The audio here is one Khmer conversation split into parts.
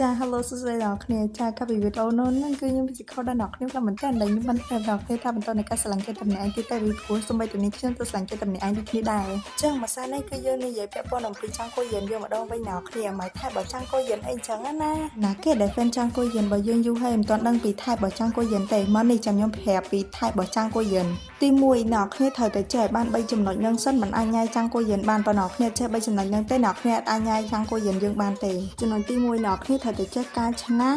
ចា Hello សួស្តីដល់អ្នកគ្នាចាកាលពីវីដេអូនោះហ្នឹងគឺខ្ញុំពិតជាខុសដល់អ្នកគ្នាខ្លាំងមែនទែនដែលខ្ញុំបានប្រាប់ដល់អ្នកគ្នាថាបន្តនៃការស្រឡាញ់ចិត្តតែម្នាក់ឯងទៀតតែវាព្រោះសូម្បីតែនេះខ្ញុំក៏ស្រឡាញ់ចិត្តតែម្នាក់ឯងដូចគ្នាដែរចឹងមួយសារនេះគឺយើងនិយាយពាក់ព័ន្ធអំពីចង់គួយយានយកម្ដងវិញអ្នកគ្នាមកថាបើចង់គួយយានអីចឹងណាគេដែល fan ចង់គួយយានបើយើងយូរហើយមិនទាន់ដឹងពីថៃបើចង់គួយយានទេមកនេះចាំខ្ញុំប្រាប់ពីថៃបើចង់គួយយានទី1អ្នកគ្នាត្រូវតែចេះបាន3ចំណុចហ្នឹងសិនមិនអាចញ៉ាយចង់គួយយានបានប៉ុណ្ណោះគ្នាចេះ3ចំណុចហ្នឹងទេអ្នកគ្នាអាចញ៉ាយចង់គួយយានយើងបានទេចំណុចទី1អ្នកគ្នាត្រូវតែចេះការឆ្នះ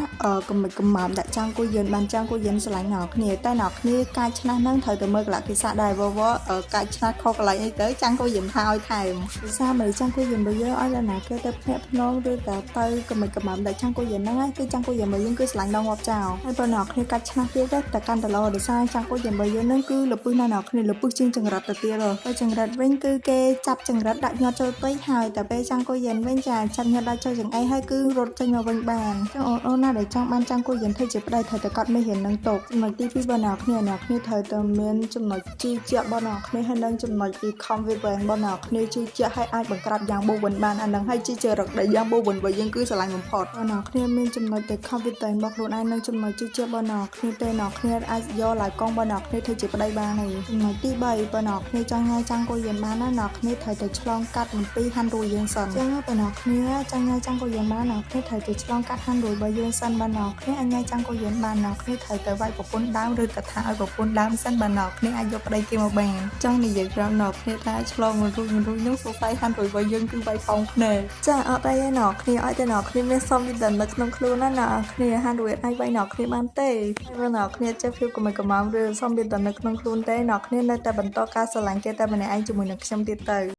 កំមិចកំម៉ាប់ដាក់ចង់គួយយានបានចង់គួយយានឆ្លាញ់អ្នកគ្នាតែអ្នកគ្នាការឆ្នះហ្នឹងត្រូវតែមើលកលៈទេសៈដែរការឆ្នះខុសកន្លែងអីទៅចង់គួយយានថាឲ្យថែមភាសាមិនចង់គួយយានបើយើងឲ្យដល់ណាគេទៅភ្នាក់ភ្នងឬក៏ទៅកំមិចកំម៉ាប់ដាក់ចង់គួយយានហ្នឹងហើយគឺចង់គួយយានបើយើងគឺឆ្លាញ់ដល់ងាប់ចោលហើយបើអ្នកគ្នាកាត់ឆ្នះទៀតតែកាន់តែល្អដោយសារចង់គួយយានបើយើងហ្នឹងគឺលពឹសណាអ្នកគ្នាលពឹសជាងចង្រិតទៅទៀតហើយចង្រិតវិញគឺគេចាប់ចង្រិតដាក់ញាត់ចូលពេកហើយតែពេលចង់គួយយានវិញចាចាប់ញាត់ដាក់ចូលចង្អេរហើយគឺរត់ចេញមកវិញបានចឹងអូនណាដែលចង់បានចង់គួយយានធ្វើជាប្តីត្រូវតែកត់មេរៀននឹងតកចំណុចទី2បងអ្នកគ្នាត្រូវតែមានចំណុចជឿជាក់បងអ្នកគ្នាហើយនឹងចំណុចពី confidence បងអ្នកគ្នាជឿជាក់ហើយអាចបង្ក្រាបយ៉ាងបូវិនបានអានឹងហើយជាចរិតដែលយ៉ាងបូវិនបើយើងគឺស្រឡាញ់បំផុតបងអ្នកគ្នាមានចំណុចតែ confidence របស់ខ្លួនឯងនិងចំណុចជឿជាក់បងអ្នកគ្នាទេអ្នកគ្នាអាចយកឡាយកងបងអ្នកគ្នាធ្វើជាប្តីបានហើយចំណុចទី3បងអ្នកគ្នាចង់ញ៉ាយចង់គួយយានបានណាអ្នកគ្នាត្រូវតែឆ្លងកាត់អំពីហាន់រួយយើងសិនចឹងបងអ្នកគ្នាចង់ញ៉ាយចង់គួយយានបានអ្នកគ្នាត្រូវតែឆ្លងកាត់ហាន់រួយបើយើងសិនបងអ្នកគ្នាអញញ៉ាយចង់គួយយានបានអ្នកគ្នាត្រូវតែវាយប្រពន្ធដើមឬក៏ថាឲ្យប្រពន្ធដើមសិនបងអ្នកគ្នាអាចយកប្តីគេមកបានចង់និយាយប្រាប់អ្នកគ្នាថាឆ្លងមួយរួយនោះសរសៃហាន់រួយបើយើងគឺវាយប៉ោងភ្នែកចាអត់អីទេអ្នកគ្នាឲ្យតែអ្នកគ្នាមានសមវិធាននៅក្នុងខ្លួនណាអ្នកគ្នាហាន់រួយអាចវាយអ្នកគ្នាបានទេហើយបើអ្នកគ្នាចេះភាពកំកំមឬសមវិធាននៅក្នុងខ្លួនទេអ្នកគ្នានៅតែបន្តការស្រឡាញ់គេតែម្នាក់ឯងជាមួយនឹងខ្ញុំទៀតទៅ